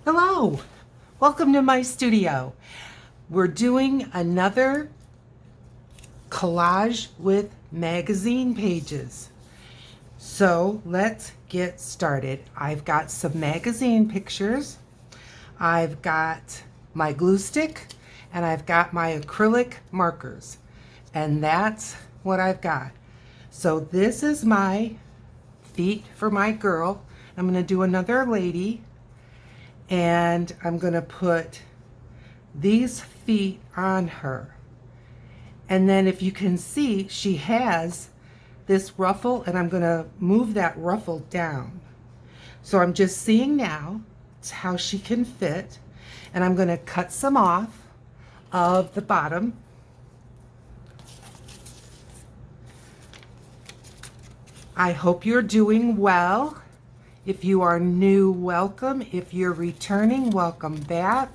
Hello, welcome to my studio. We're doing another collage with magazine pages. So let's get started. I've got some magazine pictures. I've got my glue stick and I've got my acrylic markers. And that's what I've got. So this is my feet for my girl. I'm going to do another lady. And I'm going to put these feet on her. And then if you can see, she has this ruffle, and I'm going to move that ruffle down. So I'm just seeing now how she can fit, and I'm going to cut some off of the bottom. I hope you're doing well. If you are new, welcome. If you're returning, welcome back.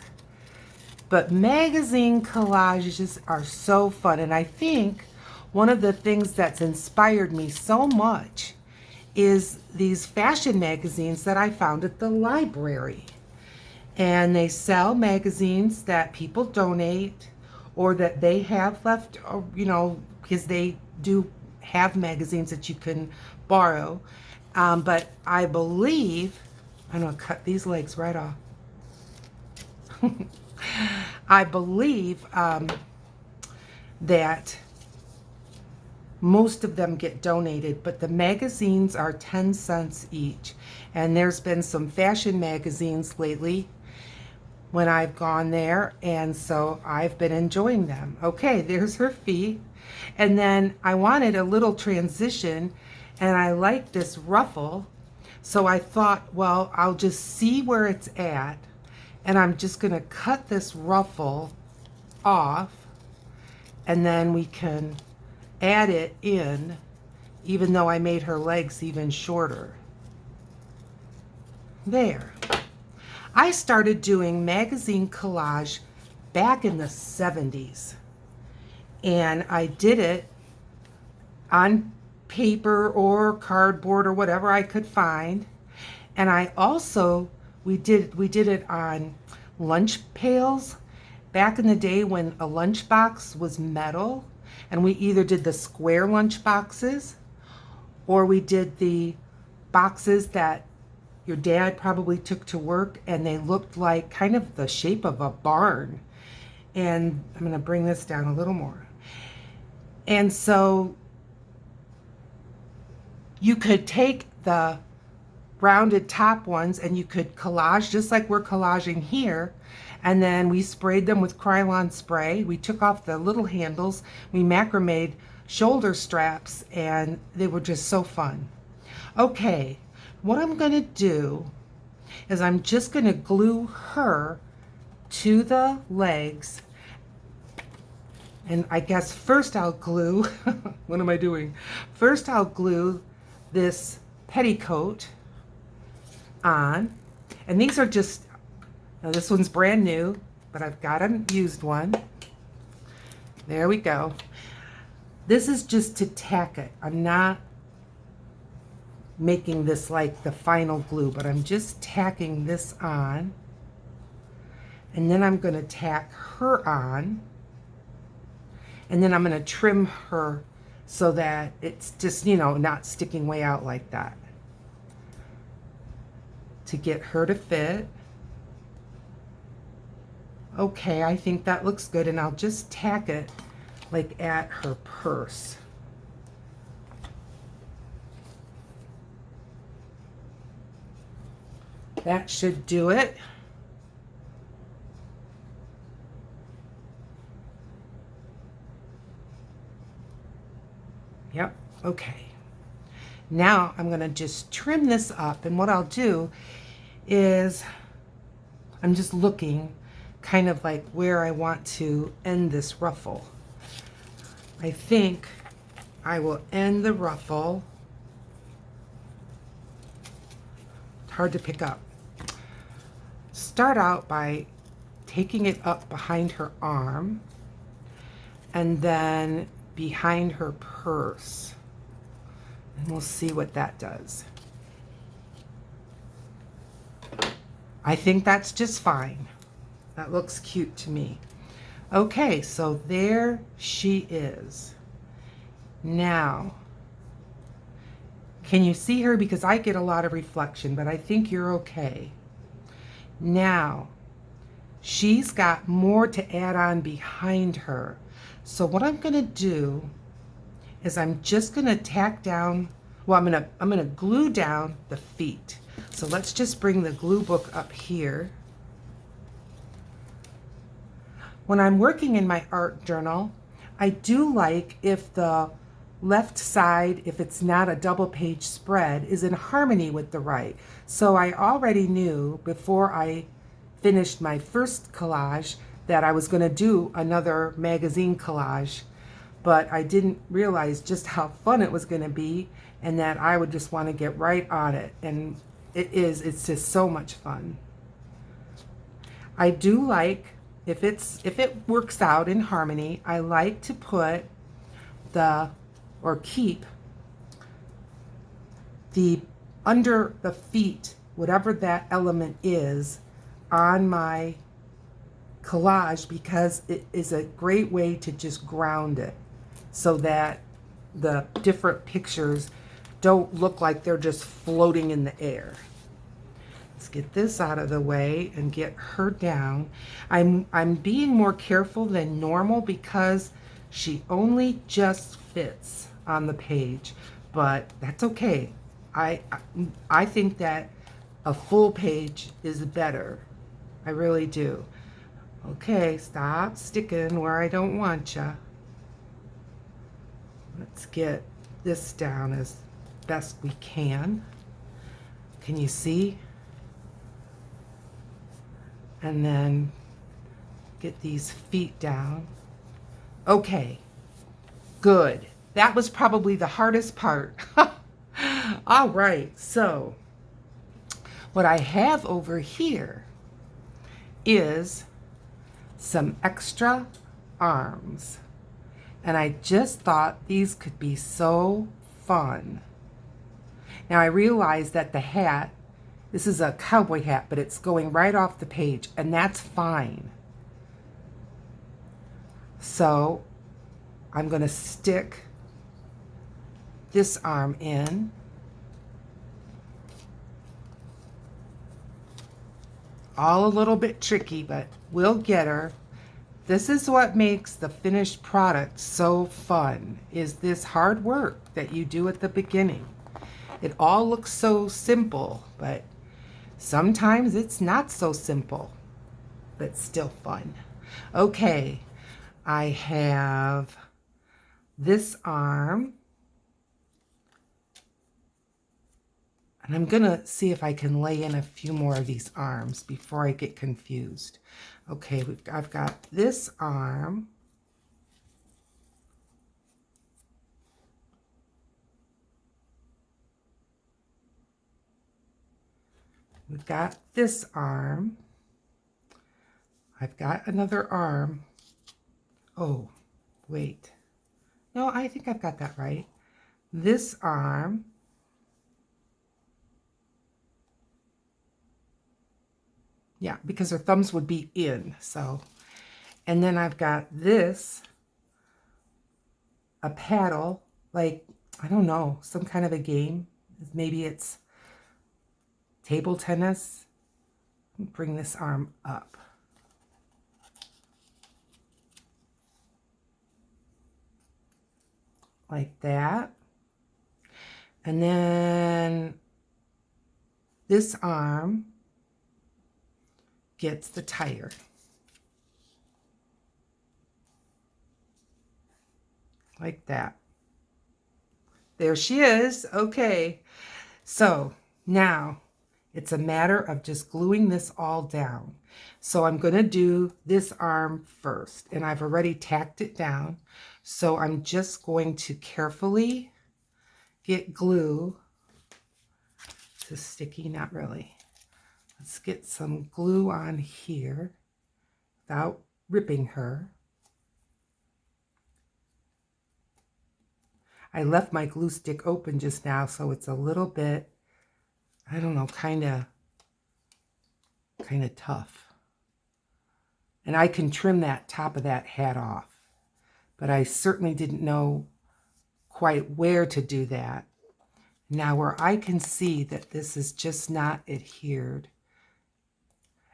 But magazine collages are so fun. And I think one of the things that's inspired me so much is these fashion magazines that I found at the library. And they sell magazines that people donate or that they have left, because they do have magazines that you can borrow. But I believe, I'm going to cut these legs right off. I believe that most of them get donated, but the magazines are 10 cents each. And there's been some fashion magazines lately when I've gone there, and so I've been enjoying them. Okay, there's her feet. And then I wanted a little transition, and I like this ruffle, so I thought, well, I'll just see where it's at, and I'm just going to cut this ruffle off, and then we can add it in, even though I made her legs even shorter. There. I started doing magazine collage back in the 70s, and I did it on paper or cardboard or whatever I could find. And I also, we did it on lunch pails back in the day when a lunchbox was metal, and we either did the square lunch boxes or we did the boxes that your dad probably took to work, and they looked like kind of the shape of a barn. And I'm going to bring this down a little more. And so you could take the rounded top ones and you could collage just like we're collaging here. And then we sprayed them with Krylon spray. We took off the little handles. We macrame'd shoulder straps, and they were just so fun. Okay, what I'm going to do is I'm just going to glue her to the legs. And I guess first I'll glue, what am I doing? First I'll glue this petticoat on, and these are just, now this one's brand new, but I've got a used one. There we go. This is just to tack it. I'm not making this like the final glue, but I'm just tacking this on, and then I'm going to tack her on, and then I'm going to trim her so that it's just, not sticking way out like that, to get her to fit. Okay, I think that looks good, and I'll just tack it like at her purse. That should do it. Yep, okay. Now I'm going to just trim this up, and what I'll do is I'm just looking kind of like where I want to end this ruffle. I think I will end the ruffle. It's hard to pick up. Start out by taking it up behind her arm, and then behind her purse, and we'll see what that does. I think that's just fine. That looks cute to me. Okay, so there she is. Now, can you see her? Because I get a lot of reflection, but I think you're okay. Now, she's got more to add on behind her. So what I'm going to do is I'm just going to tack down, well, I'm going to glue down the feet. So let's just bring the glue book up here. When I'm working in my art journal, I do like if the left side, if it's not a double page spread, is in harmony with the right. So I already knew before I finished my first collage that I was going to do another magazine collage, but I didn't realize just how fun it was going to be and that I would just want to get right on it. And it's just so much fun. I do like, if it works out in harmony, I like to put keep the under the feet, whatever that element is, on my collage, because it is a great way to just ground it so that the different pictures don't look like they're just floating in the air. Let's get this out of the way and get her down. I'm being more careful than normal because she only just fits on the page, but that's okay. I think that a full page is better. I really do. Okay, stop sticking where I don't want you. Let's get this down as best we can. Can you see? And then get these feet down. Okay, good. That was probably the hardest part. All right, so what I have over here is some extra arms. And I just thought these could be so fun. Now I realize that the hat, this is a cowboy hat, but it's going right off the page, and that's fine. So I'm going to stick this arm in. All a little bit tricky, but we'll get her. This is what makes the finished product so fun, is this hard work that you do at the beginning. It all looks so simple, but sometimes it's not so simple, but still fun. Okay, I have this arm. And I'm going to see if I can lay in a few more of these arms before I get confused. Okay, I've got this arm. We've got this arm. I've got another arm. Oh, wait. No, I think I've got that right. This arm. Yeah, because her thumbs would be in, so. And then I've got this, a paddle, like, I don't know, some kind of a game. Maybe it's table tennis. Bring this arm up. Like that. And then this arm gets the tire. Like that. There she is. Okay. So now it's a matter of just gluing this all down. So I'm going to do this arm first, and I've already tacked it down. So I'm just going to carefully get glue. This is sticky, not really. Let's get some glue on here without ripping her. I left my glue stick open just now, so it's a little bit, I don't know, kind of kind of tough. And I can trim that top of that hat off. But I certainly didn't know quite where to do that. Now where I can see that this is just not adhered.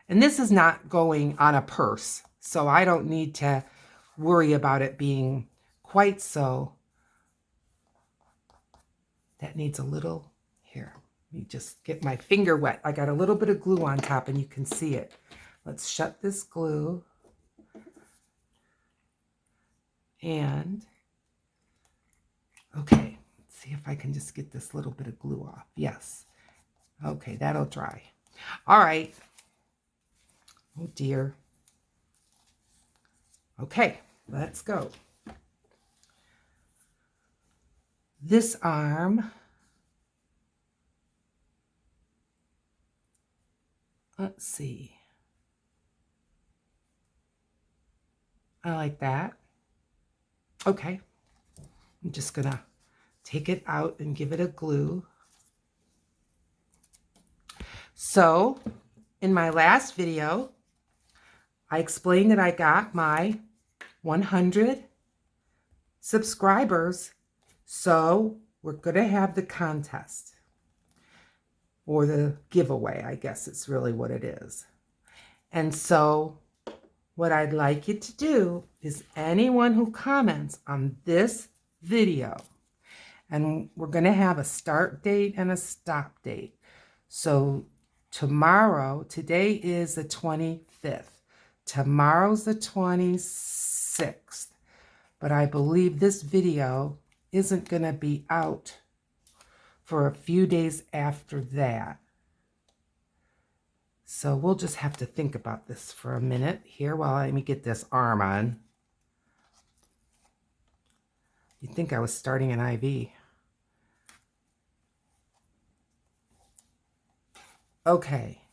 And this is not going on a purse, so I don't need to worry about it being quite so. That needs a little, here, let me just get my finger wet. I got a little bit of glue on top and you can see it. Let's shut this glue. And, okay, let's see if I can just get this little bit of glue off. Yes. Okay, that'll dry. All right. Oh dear. Okay, let's go. This arm, let's see. I like that. Okay, I'm just gonna take it out and give it a glue. So, in my last video, I explained that I got my 100 subscribers, so we're gonna have the contest, or the giveaway, I guess it's really what it is. And so, what I'd like you to do is anyone who comments on this video, and we're going to have a start date and a stop date. So tomorrow, today is the 25th. Tomorrow's the 26th. But I believe this video isn't going to be out for a few days after that. So we'll just have to think about this for a minute here while let me get this arm on. You'd think I was starting an IV. Okay.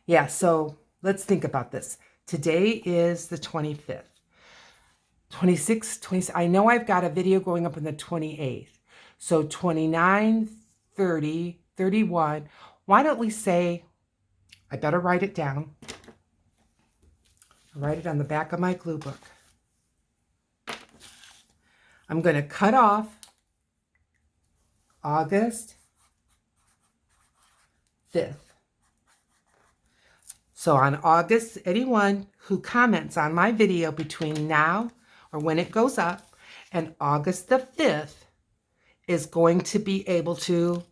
Yeah, so let's think about this. Today is the 25th. 26, 20, I know I've got a video going up on the 28th. So 29, 30, 31. Why don't we say, I better write it down. I'll write it on the back of my glue book. I'm going to cut off August 5th. So on August, anyone who comments on my video between now or when it goes up and August the 5th is going to be able to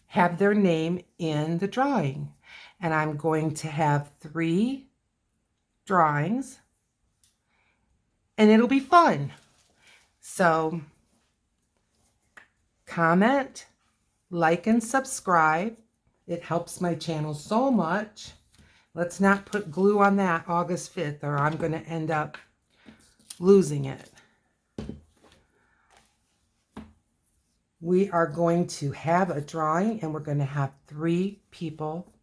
have their name in the drawing. And I'm going to have 3 drawings, and it'll be fun. So comment, like, and subscribe. It helps my channel so much. Let's not put glue on that August 5th, or I'm going to end up losing it. We are going to have a drawing, and we're going to have 3 people.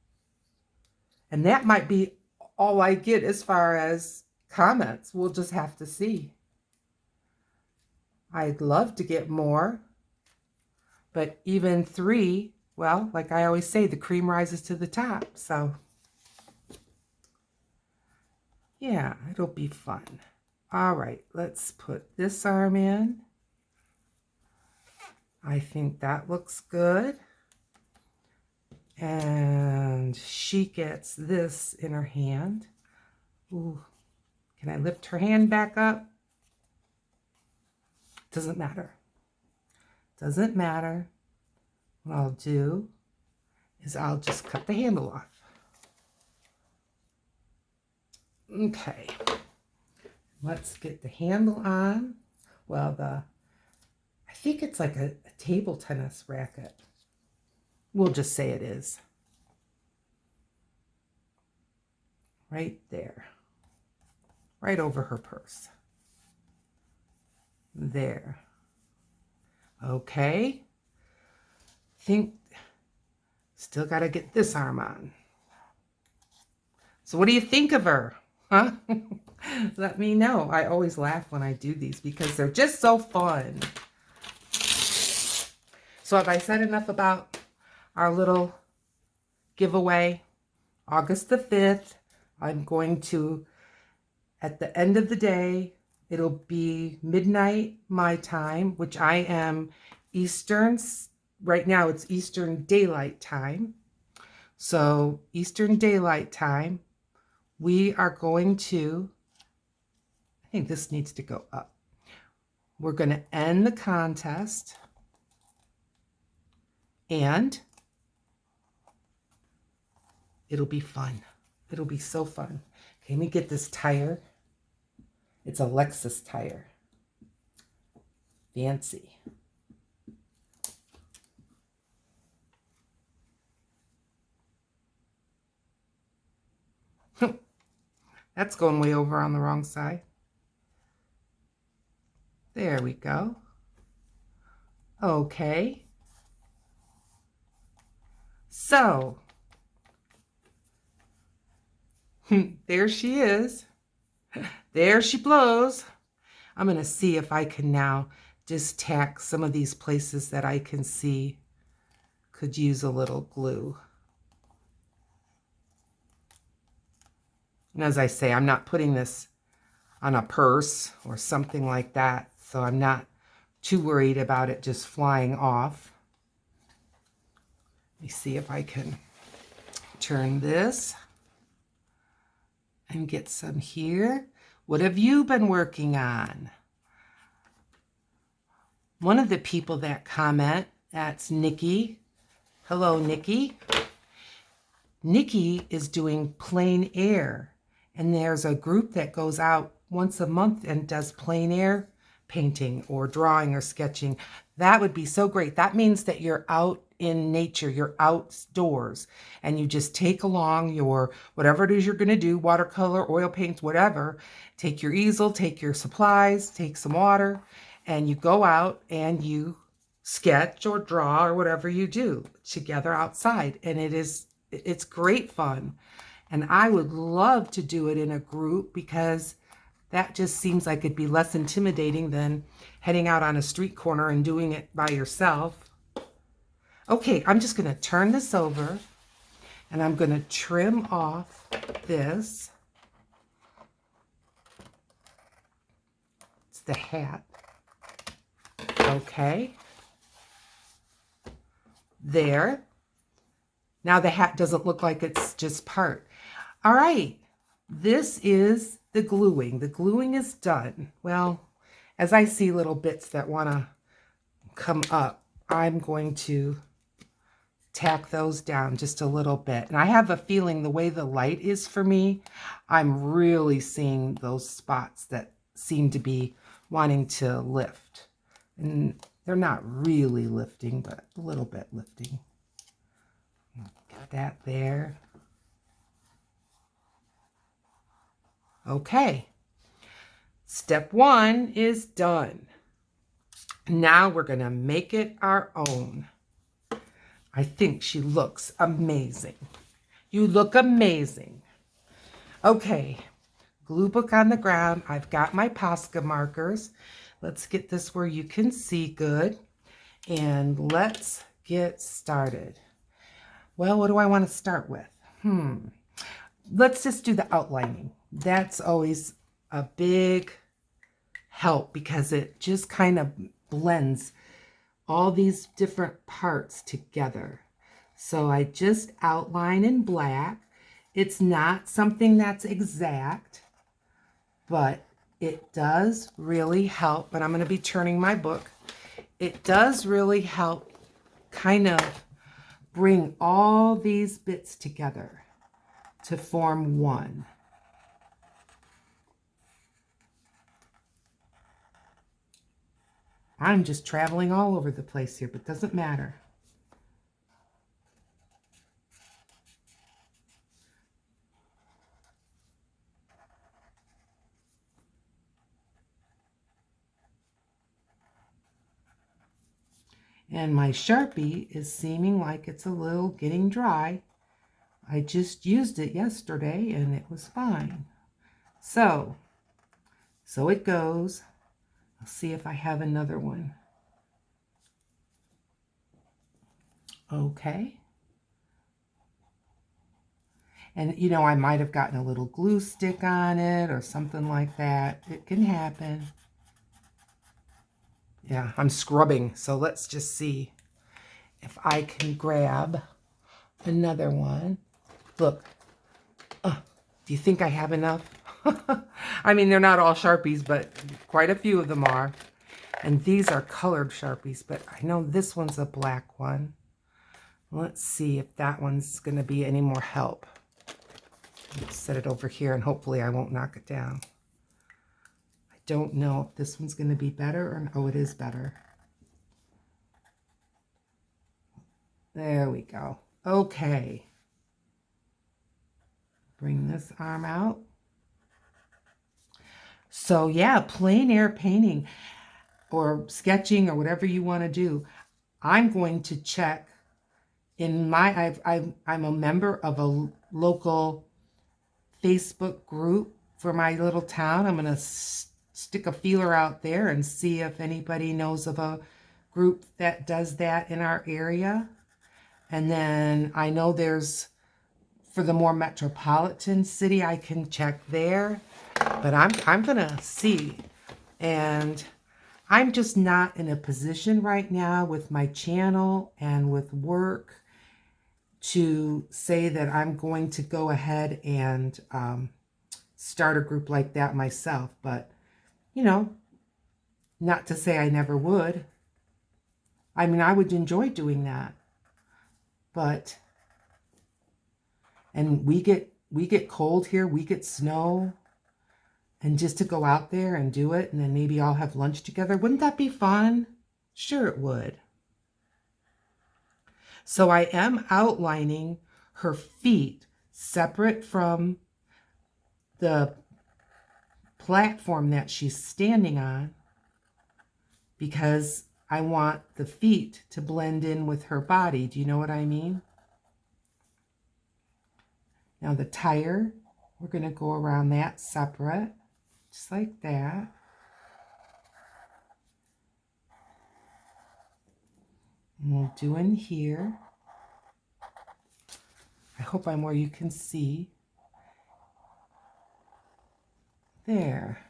And that might be all I get as far as comments. We'll just have to see. I'd love to get more. But even 3, well, like I always say, the cream rises to the top. So, yeah, it'll be fun. All right, let's put this arm in. I think that looks good. And she gets this in her hand. Ooh, can I lift her hand back up? Doesn't matter. Doesn't matter. What I'll do is I'll just cut the handle off. Okay. Let's get the handle on. Well, I think it's like a table tennis racket. We'll just say it is. Right there. Right over her purse. There. Okay. Think, still got to get this arm on. So what do you think of her? Huh? Let me know. I always laugh when I do these because they're just so fun. So have I said enough about our little giveaway? August the 5th. I'm going to, at the end of the day, it'll be midnight my time, which I am Eastern. Right now it's Eastern Daylight Time. So Eastern Daylight Time, we are going to, I think this needs to go up. We're going to end the contest, and it'll be fun. It'll be so fun. Okay, let me get this tire. It's a Lexus tire. Fancy. That's going way over on the wrong side. There we go. Okay. So, there she is. There she blows. I'm going to see if I can now just tack some of these places that I can see could use a little glue. And as I say, I'm not putting this on a purse or something like that, so I'm not too worried about it just flying off. Let me see if I can turn this and get some here. What have you been working on? One of the people that comment, that's Nikki. Hello, Nikki. Nikki is doing plein air, and there's a group that goes out once a month and does plein air painting or drawing or sketching. That would be so great. That means that you're out in nature, you're outdoors, and you just take along your whatever it is you're going to do, watercolor, oil paints, whatever. Take your easel, take your supplies, take some water, and you go out and you sketch or draw or whatever you do together outside. And it's great fun. And I would love to do it in a group, because that just seems like it'd be less intimidating than heading out on a street corner and doing it by yourself. Okay, I'm just going to turn this over, and I'm going to trim off this. It's the hat. Okay. There. Now the hat doesn't look like it's just part. All right. This is the gluing. The gluing is done. Well, as I see little bits that want to come up, I'm going to tack those down just a little bit. And I have a feeling the way the light is for me, I'm really seeing those spots that seem to be wanting to lift. And they're not really lifting, but a little bit lifting. Get that there. Okay. Step 1 is done. Now we're going to make it our own. I think she looks amazing. You look amazing. Okay, glue book on the ground. I've got my Posca markers. Let's get this where you can see good. And let's get started. Well, what do I want to start with? Let's just do the outlining. That's always a big help, because it just kind of blends all these different parts together. So I just outline in black. It's not something that's exact, but it does really help. But I'm going to be turning my book. It does really help kind of bring all these bits together to form one. I'm just traveling all over the place here, but it doesn't matter. And my Sharpie is seeming like it's a little getting dry. I just used it yesterday and it was fine. So it goes. I'll see if I have another one. Okay. And, you know, I might have gotten a little glue stick on it or something like that. It can happen. Yeah, I'm scrubbing, so let's just see if I can grab another one. Look, do you think I have enough? I mean, they're not all Sharpies, but quite a few of them are. And these are colored Sharpies, but I know this one's a black one. Let's see if that one's going to be any more help. Set it over here, and hopefully I won't knock it down. I don't know if this one's going to be better or... Oh, it is better. There we go. Okay. Bring this arm out. So yeah, plein air painting or sketching or whatever you want to do. I'm going to check in my... I'm a member of a local Facebook group for my little town. I'm going to stick a feeler out there and see if anybody knows of a group that does that in our area. And then I know there's, for the more metropolitan city, I can check there. But I'm going to see. And I'm just not in a position right now with my channel and with work to say that I'm going to go ahead and start a group like that myself. But, you know, not to say I never would. I mean, I would enjoy doing that. But, and we get cold here, we get snow. And just to go out there and do it, and then maybe I'll have lunch together. Wouldn't that be fun? Sure it would. So I am outlining her feet separate from the platform that she's standing on, because I want the feet to blend in with her body. Do you know what I mean? Now the tire, we're going to go around that separate, just like that. And we'll do in here. I hope I'm where you can see. There.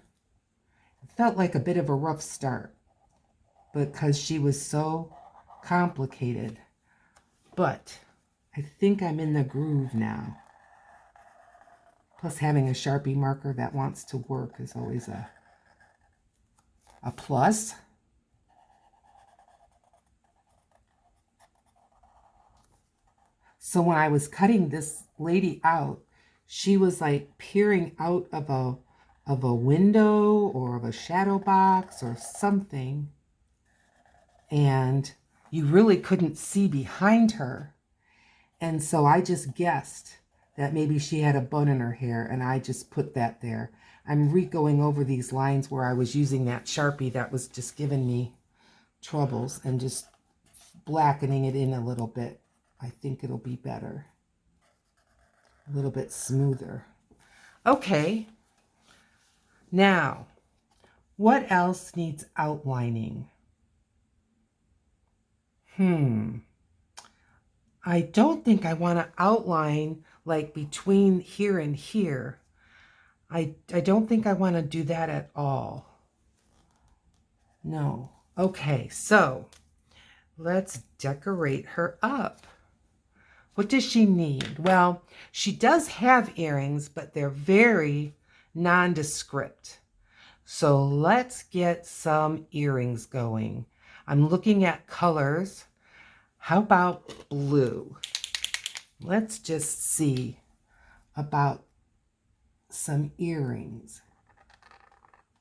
It felt like a bit of a rough start because she was so complicated. But I think I'm in the groove now. Plus having a Sharpie marker that wants to work is always a plus. So when I was cutting this lady out, she was like peering out of a window or of a shadow box or something. And you really couldn't see behind her. And so I just guessed that maybe she had a bun in her hair, and I just put that there. I'm re-going over these lines where I was using that Sharpie that was just giving me troubles and just blackening it in a little bit. I think it'll be better. A little bit smoother. Okay. Now, what else needs outlining? I don't think I want to outline like between here and here. I don't think I want to do that at all. No. Okay, so let's decorate her up. What does she need? Well, she does have earrings, but they're very nondescript. So let's get some earrings going. I'm looking at colors. How about blue? Let's just see about some earrings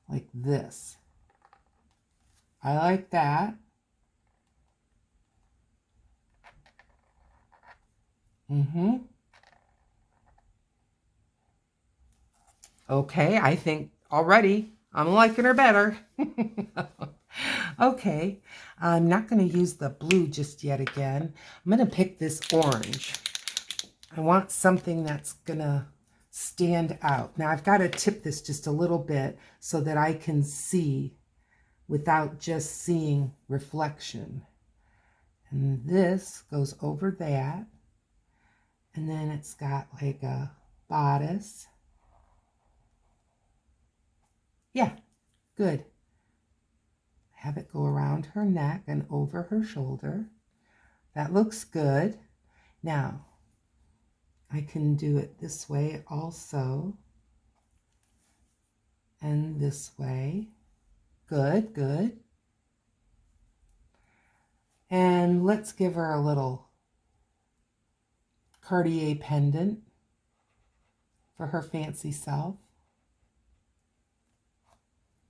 like this. I like that. Okay, I think already I'm liking her better. Okay, I'm not going to use the blue just yet again. I'm going to pick this orange. I want something that's going to stand out. Now I've got to tip this just a little bit so that I can see without just seeing reflection. And this goes over that. And then it's got like a bodice. Yeah, good. Have it go around her neck and over her shoulder. That looks good. Now, I can do it this way also. And this way. Good, good. And let's give her a little Cartier pendant for her fancy self.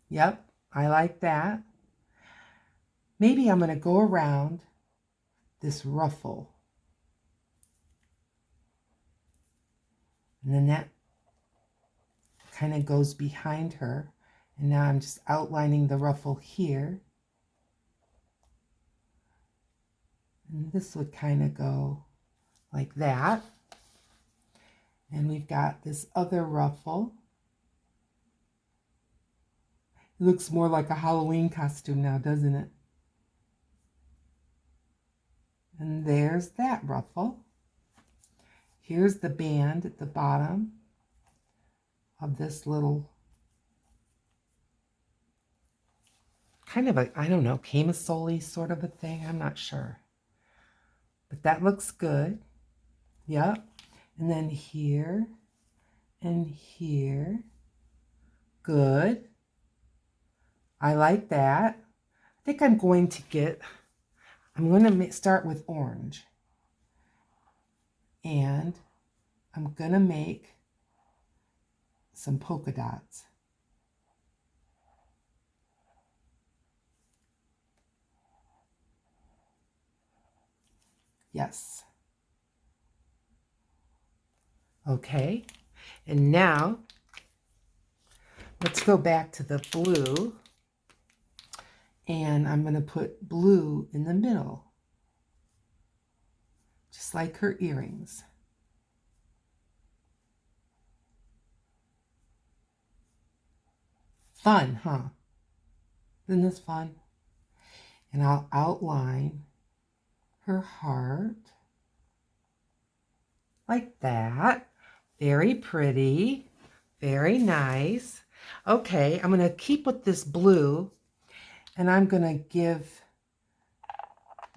Yep, I like that. Maybe I'm going to go around this ruffle. And then that kind of goes behind her. And now I'm just outlining the ruffle here. And this would kind of go like that. And we've got this other ruffle. It looks more like a Halloween costume now, doesn't it? And there's that ruffle. Here's the band at the bottom of this little kind of a, I don't know, camisole sort of a thing. I'm not sure. But that looks good. Yep. And then here and here. Good. I like that. I think I'm going to start with orange. And I'm going to make some polka dots. Yes. Okay. And now let's go back to the blue. And I'm going to put blue in the middle. Just like her earrings. Fun, huh? Isn't this fun? And I'll outline her heart like that. Very pretty. Very nice. Okay, I'm going to keep with this blue, and I'm going to give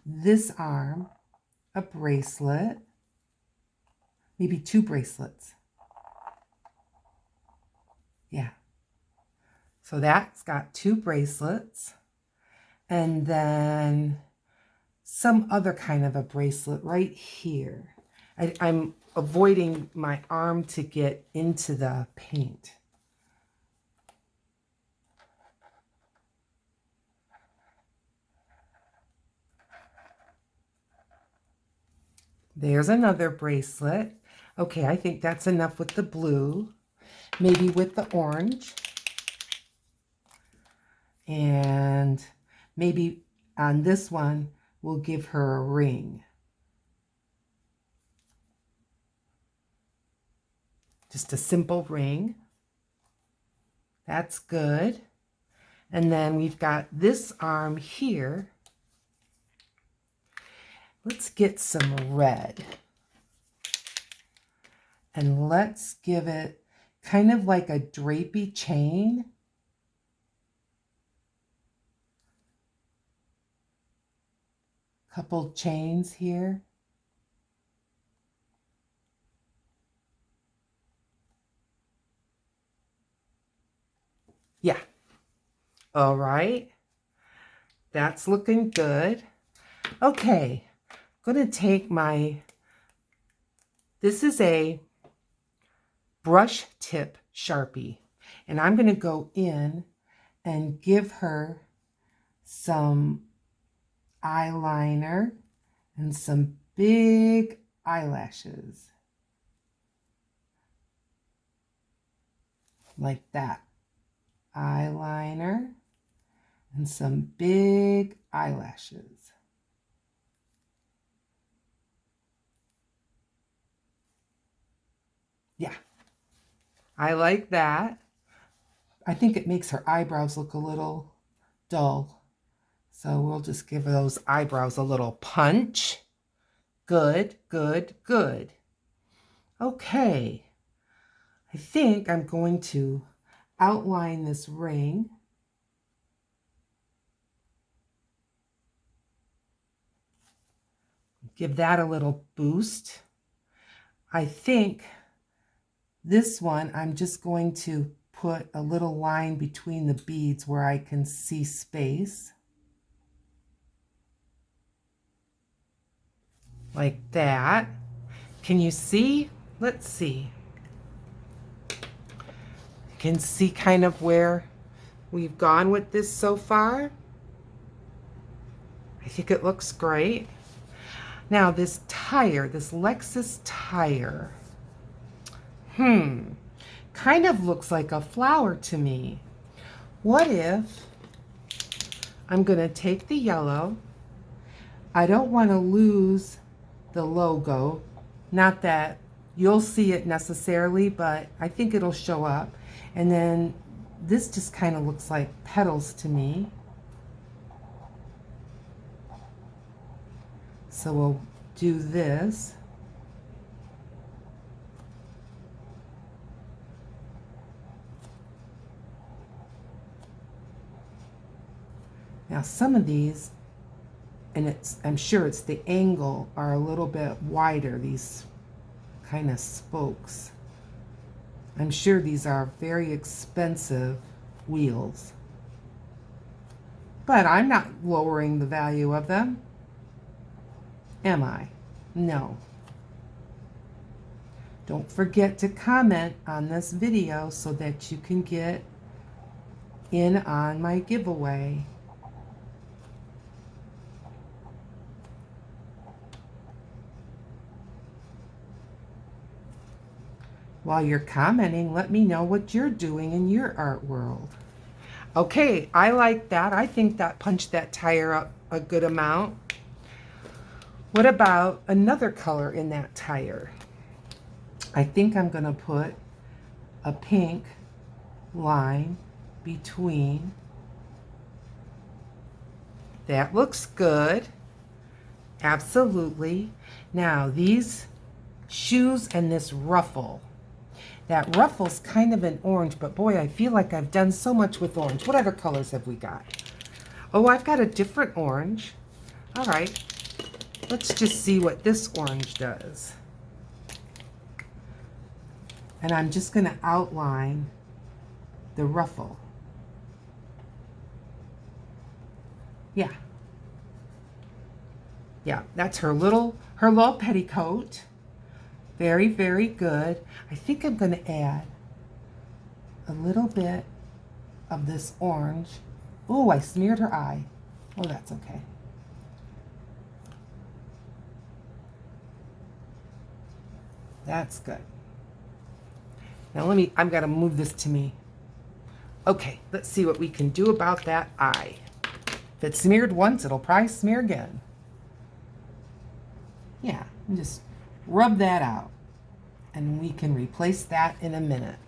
this arm a bracelet, maybe 2 bracelets. Yeah. So that's got 2 bracelets, and then some other kind of a bracelet right here. I'm avoiding my arm to get into the paint. There's another bracelet. Okay, I think that's enough with the blue. Maybe with the orange. And maybe on this one, we'll give her a ring. Just a simple ring. That's good. And then we've got this arm here. Let's get some red. And let's give it kind of like a drapey chain. Couple chains here. Yeah. All right. That's looking good. Okay. I'm going to take this is a brush tip Sharpie, and I'm going to go in and give her some eyeliner and some big eyelashes. Like that. Eyeliner and some big eyelashes. Yeah, I like that. I think it makes her eyebrows look a little dull. So we'll just give those eyebrows a little punch. Good, good, good. Okay, I think I'm going to outline this ring. Give that a little boost. I think this one, I'm just going to put a little line between the beads where I can see space. Like that. Can you see? Let's see. You can see kind of where we've gone with this so far. I think it looks great. Now this tire, this Lexus tire, kind of looks like a flower to me. What if I'm going to take the yellow. I don't want to lose the logo. Not that you'll see it necessarily, but I think it'll show up. And then this just kind of looks like petals to me. So we'll do this. Now some of these, and I'm sure it's the angle, are a little bit wider, these kind of spokes. I'm sure these are very expensive wheels. But I'm not lowering the value of them. Am I? No. Don't forget to comment on this video so that you can get in on my giveaway. While you're commenting, let me know what you're doing in your art world. Okay, I like that. I think that punched that tire up a good amount. What about another color in that tire? I think I'm going to put a pink line between. That looks good. Absolutely. Now, these shoes and this ruffle. That ruffle's kind of an orange, but boy, I feel like I've done so much with orange. What other colors have we got? Oh, I've got a different orange. All right. Let's just see what this orange does. And I'm just going to outline the ruffle. Yeah. Yeah, that's her little petticoat. Very, very good. I think I'm going to add a little bit of this orange. Oh, I smeared her eye. Oh, that's okay. That's good. Now I've got to move this to me. Okay, let's see what we can do about that eye. If it's smeared once, it'll probably smear again. Yeah, and just rub that out. And we can replace that in a minute.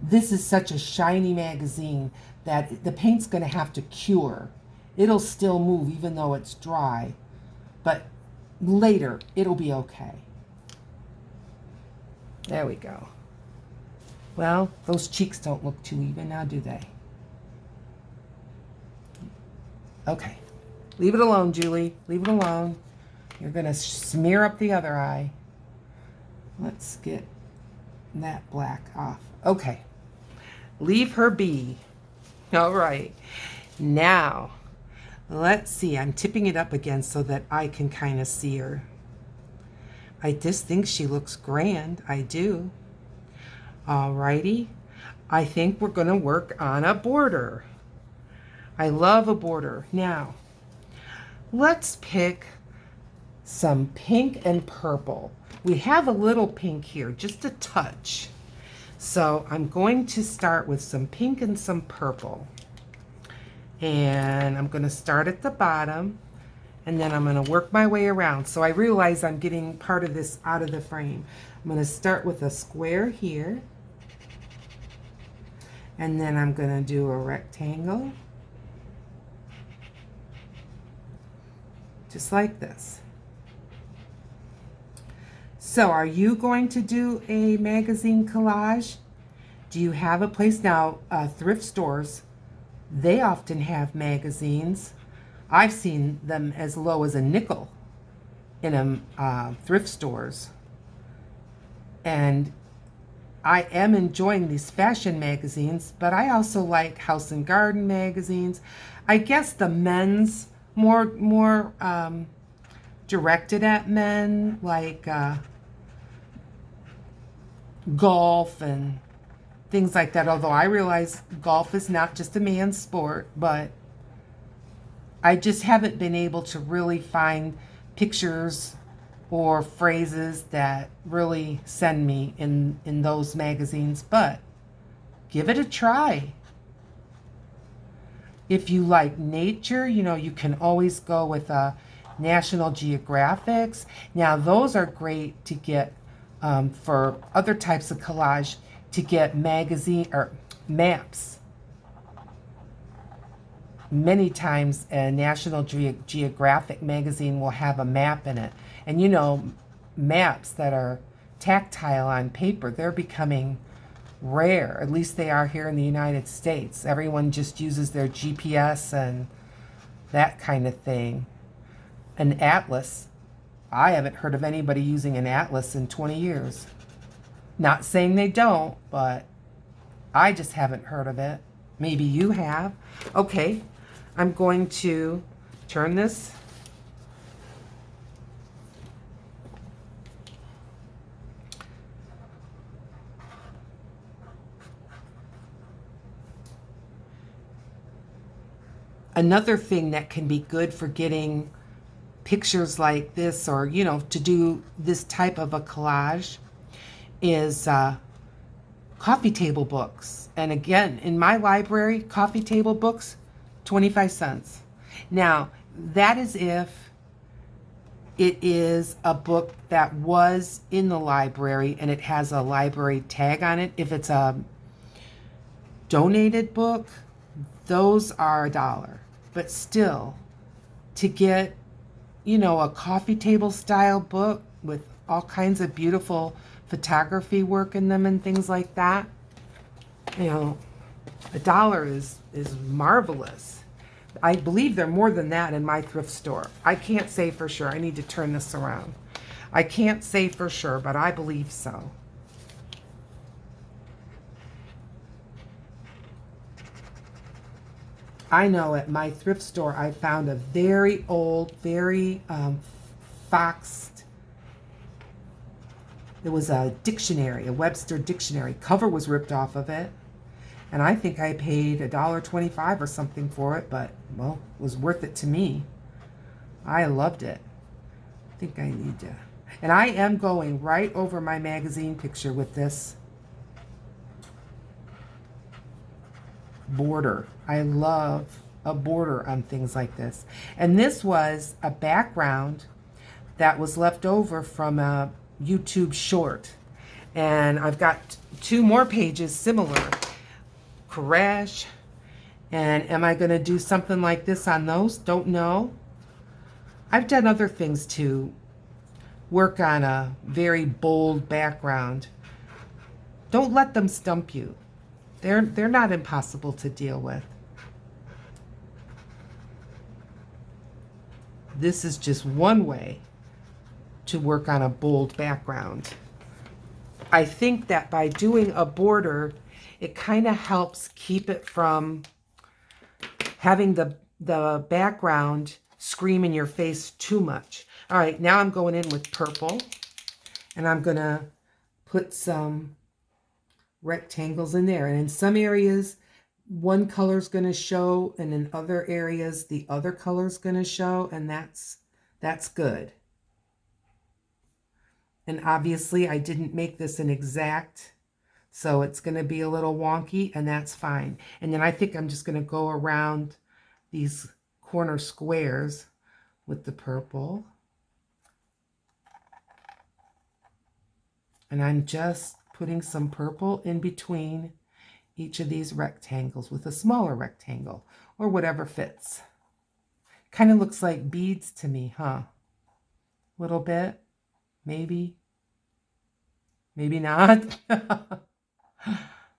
This is such a shiny magazine that the paint's going to have to cure. It'll still move even though it's dry. But later, it'll be okay. There we go. Well, those cheeks don't look too even now, do they? Okay. Leave it alone, Julie. Leave it alone. You're going to smear up the other eye. Let's get that black off. Okay. Leave her be. All right. Now, let's see. I'm tipping it up again so that I can kind of see her. I just think she looks grand. I do. All righty. I think we're going to work on a border. I love a border. Now, let's pick some pink and purple. We have a little pink here, just a touch. So I'm going to start with some pink and some purple. And I'm going to start at the bottom, and then I'm going to work my way around. So I realize I'm getting part of this out of the frame. I'm going to start with a square here. And then I'm going to do a rectangle. Just like this. So are you going to do a magazine collage? Do you have a place now? Thrift stores, they often have magazines. I've seen them as low as a nickel in thrift stores. And I am enjoying these fashion magazines, but I also like house and garden magazines. I guess the men's more directed at men, like golf and things like that. Although I realize golf is not just a man's sport, but I just haven't been able to really find pictures or phrases that really send me in those magazines. But give it a try. If you like nature, you can always go with National Geographics. Now, those are great to get for other types of collage, to get magazine or maps. Many times a National Geographic magazine will have a map in it. And maps that are tactile on paper, they're becoming rare. At least they are here in the United States. Everyone just uses their GPS and that kind of thing. An atlas, I haven't heard of anybody using an atlas in 20 years. Not saying they don't, but I just haven't heard of it. Maybe you have. Okay, I'm going to turn this. Another thing that can be good for getting pictures like this, or to do this type of a collage, is coffee table books. And again, in my library, coffee table books, 25 cents. Now, that is if it is a book that was in the library and it has a library tag on it. If it's a donated book, those are $1. But still, to get, a coffee table style book with all kinds of beautiful photography work in them and things like that, $1 is marvelous. I believe they're more than that in my thrift store. I can't say for sure. I need to turn this around. I can't say for sure, but I believe so. I know at my thrift store I found a very old, very foxed. It was a dictionary, a Webster dictionary. Cover was ripped off of it. And I think I paid $1.25 or something for it, but, well, it was worth it to me. I loved it. I think I need to. And I am going right over my magazine picture with this border. I love a border on things like this. And this was a background that was left over from a YouTube short. And I've got 2 more pages similar. Collage. And am I going to do something like this on those? Don't know. I've done other things to work on a very bold background. Don't let them stump you. They're not impossible to deal with. This is just one way to work on a bold background. I think that by doing a border, it kind of helps keep it from having the background scream in your face too much. All right, now I'm going in with purple, and I'm going to put some rectangles in there. And in some areas, one color is going to show, and in other areas, the other color is going to show, and that's good. And obviously, I didn't make this an exact, so it's going to be a little wonky, and that's fine. And then I think I'm just going to go around these corner squares with the purple. And I'm just putting some purple in between each of these rectangles with a smaller rectangle, or whatever fits. Kind of looks like beads to me, huh? Little bit, maybe. Maybe not.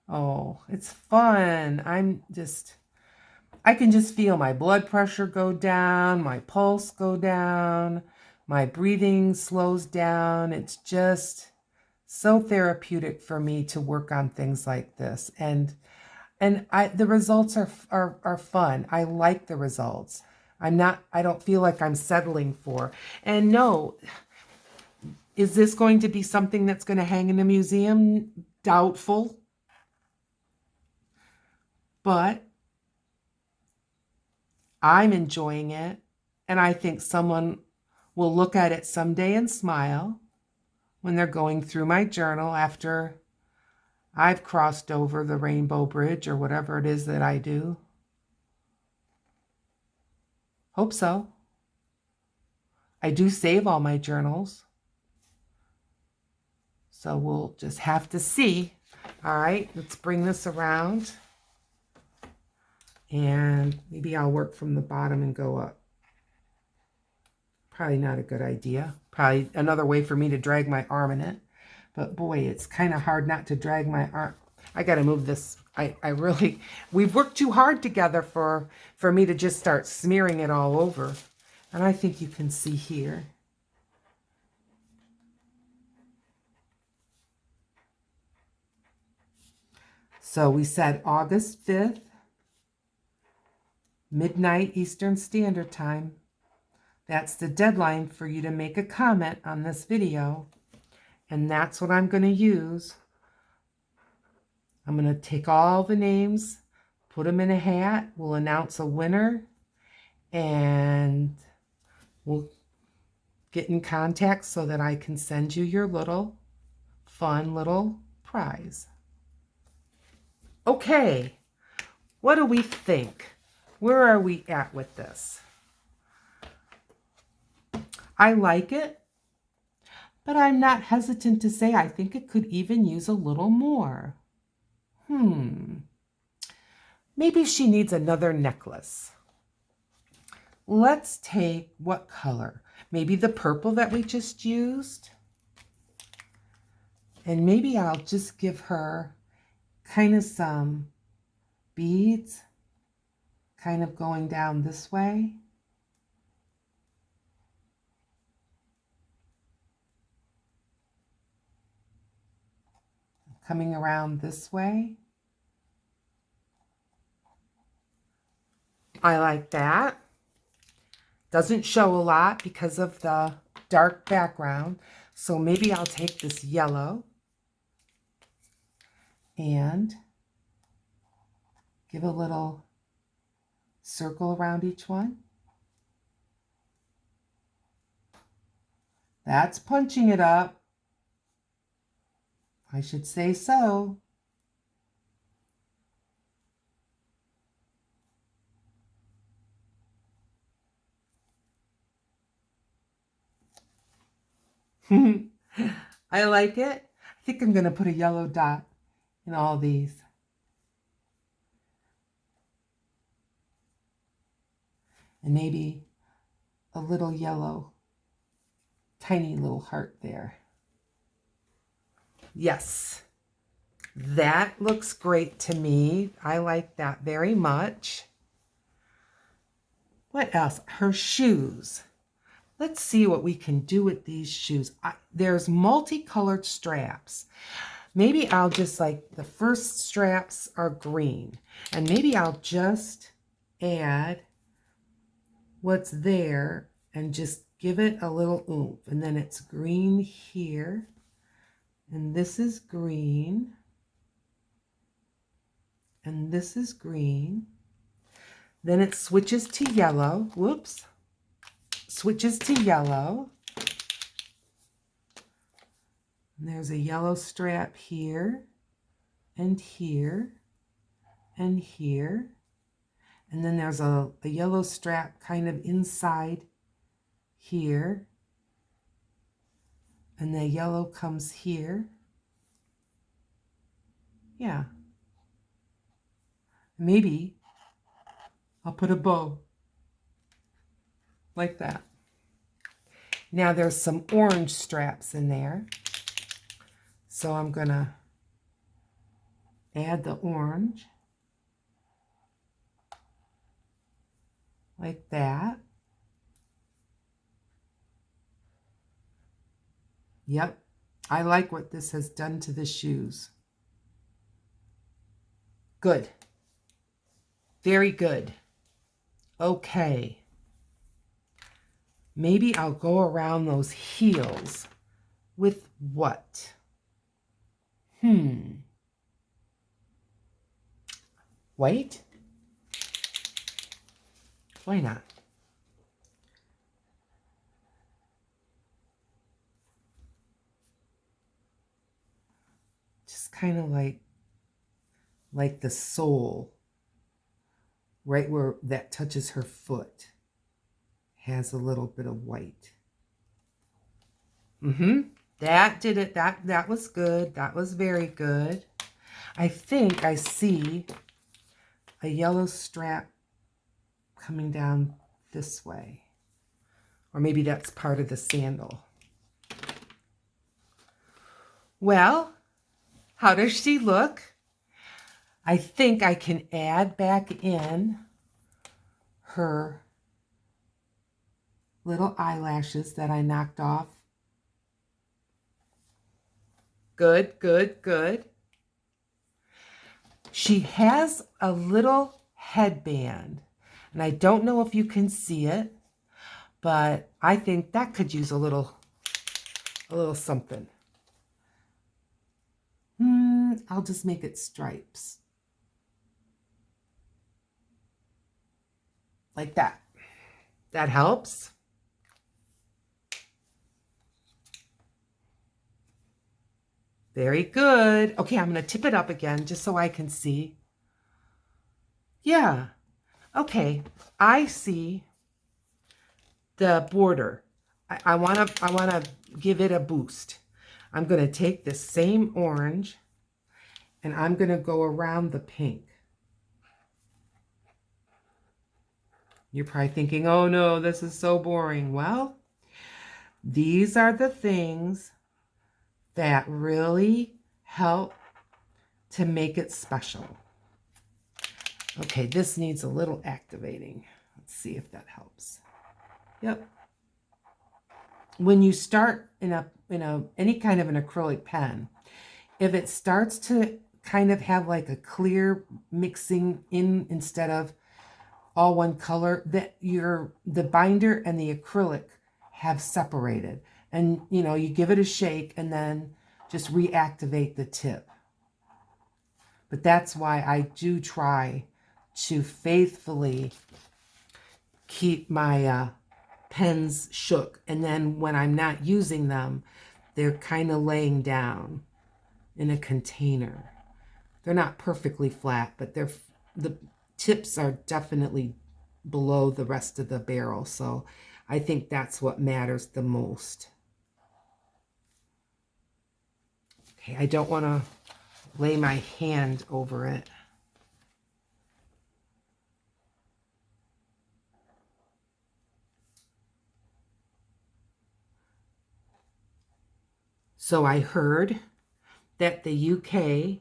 Oh, it's fun. I can just feel my blood pressure go down, my pulse go down, my breathing slows down. It's just so therapeutic for me to work on things like this. And the results are fun. I like the results. I don't feel like I'm settling for. And no, is this going to be something that's going to hang in a museum? Doubtful. But I'm enjoying it. And I think someone will look at it someday and smile when they're going through my journal after I've crossed over the Rainbow Bridge or whatever it is that I do. Hope so. I do save all my journals. So we'll just have to see. All right, let's bring this around. And maybe I'll work from the bottom and go up. Probably not a good idea. Probably another way for me to drag my arm in it. But boy, it's kind of hard not to drag my arm. I got to move this. We've worked too hard together for me to just start smearing it all over. And I think you can see here. So we said August 5th, midnight Eastern Standard Time. That's the deadline for you to make a comment on this video. And that's what I'm going to use. I'm going to take all the names, put them in a hat. We'll announce a winner. And we'll get in contact so that I can send you your little fun little prize. Okay, what do we think? Where are we at with this? I like it, but I'm not hesitant to say I think it could even use a little more. Maybe she needs another necklace. Let's take what color? Maybe the purple that we just used. And maybe I'll just give her kind of some beads kind of going down this way. Coming around this way. I like that. Doesn't show a lot because of the dark background. So maybe I'll take this yellow and give a little circle around each one. That's punching it up. I should say so. I like it. I think I'm going to put a yellow dot in all these. And maybe a little yellow, tiny little heart there. Yes, that looks great to me. I like that very much. What else? Her shoes. Let's see what we can do with these shoes. There's multicolored straps. Maybe I'll just the first straps are green. And maybe I'll just add what's there and just give it a little oomph. And then it's green here. And this is green. And this is green. Then it switches to yellow. Whoops. Switches to yellow. And there's a yellow strap here and here and here. And then there's a yellow strap kind of inside here. And the yellow comes here. Yeah. Maybe I'll put a bow like that. Now there's some orange straps in there. So I'm going to add the orange like that. Yep, I like what this has done to the shoes. Good. Very good. Okay. Maybe I'll go around those heels with what? White? Why not? Just kind of like the sole, right where that touches her foot, has a little bit of white. That did it. That was good. That was very good. I think I see a yellow strap coming down this way. Or maybe that's part of the sandal. Well, how does she look? I think I can add back in her little eyelashes that I knocked off. Good, good, good. She has a little headband, and I don't know if you can see it, but I think that could use a little something. I'll just make it stripes. Like that. That helps. Very good. Okay, I'm going to tip it up again just so I can see. Yeah. Okay, I see the border. I want to give it a boost. I'm going to take this same orange and I'm going to go around the pink. You're probably thinking, oh no, this is so boring. Well, these are the things that really help to make it special. Okay, this needs a little activating. Let's see if that helps. Yep. When you start in any kind of an acrylic pen, if it starts to kind of have like a clear mixing in instead of all one color, that the binder and the acrylic have separated. And you give it a shake and then just reactivate the tip. But that's why I do try to faithfully keep my pens shook. And then when I'm not using them, they're kind of laying down in a container. They're not perfectly flat, but the tips are definitely below the rest of the barrel. So I think that's what matters the most. Okay, I don't want to lay my hand over it. So I heard that the UK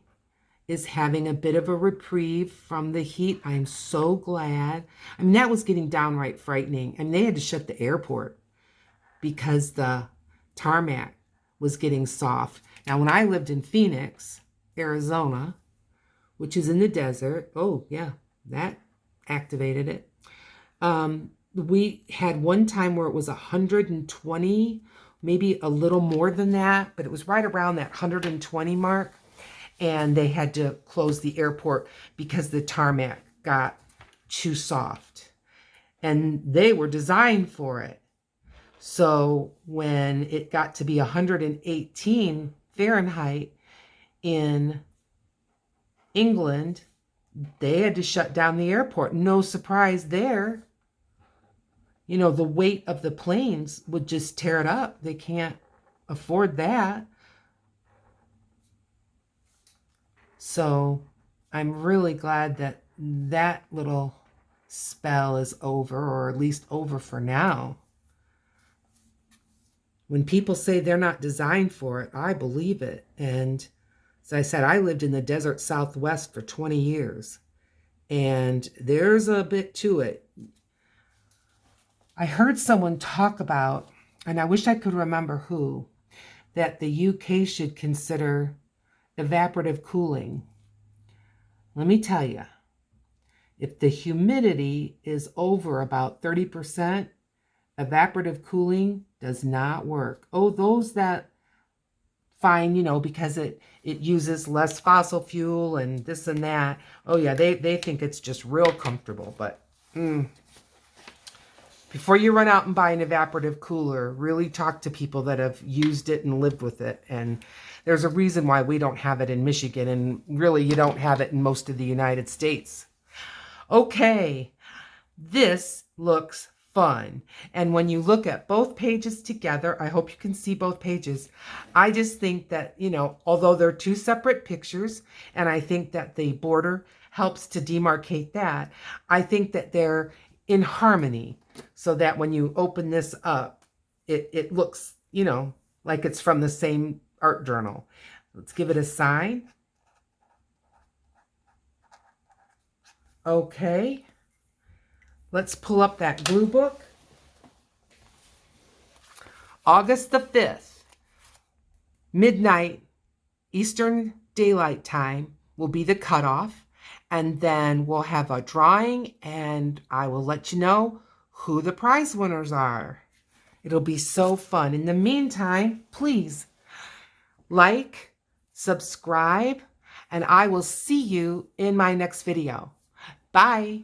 is having a bit of a reprieve from the heat. I'm so glad. I mean, that was getting downright frightening. I mean, they had to shut the airport because the tarmac was getting soft. Now, when I lived in Phoenix, Arizona, which is in the desert, oh yeah, that activated it. We had one time where it was 120, maybe a little more than that, but it was right around that 120 mark. And they had to close the airport because the tarmac got too soft. And they were designed for it. So when it got to be 118 Fahrenheit in England, they had to shut down the airport. No surprise there. The weight of the planes would just tear it up. They can't afford that. So I'm really glad that that little spell is over, or at least over for now. When people say they're not designed for it, I believe it. And as I said, I lived in the desert Southwest for 20 years, and there's a bit to it. I heard someone talk about, and I wish I could remember who, that the UK should consider evaporative cooling. Let me tell you, if the humidity is over about 30%, evaporative cooling does not work. Oh, those that find, because it uses less fossil fuel and this and that, oh yeah, they think it's just real comfortable. But before you run out and buy an evaporative cooler, really talk to people that have used it and lived with it. And there's a reason why we don't have it in Michigan, and really you don't have it in most of the United States. Okay, this looks fun. And when you look at both pages together, I hope you can see both pages. I just think that, although they're two separate pictures, and I think that the border helps to demarcate that, I think that they're in harmony, so that when you open this up, it looks, like it's from the same art journal. Let's give it a sign. Okay. Let's pull up that glue book. August the 5th, midnight Eastern Daylight Time will be the cutoff. And then we'll have a drawing, and I will let you know who the prize winners are. It'll be so fun. In the meantime, please like, subscribe, and I will see you in my next video. Bye.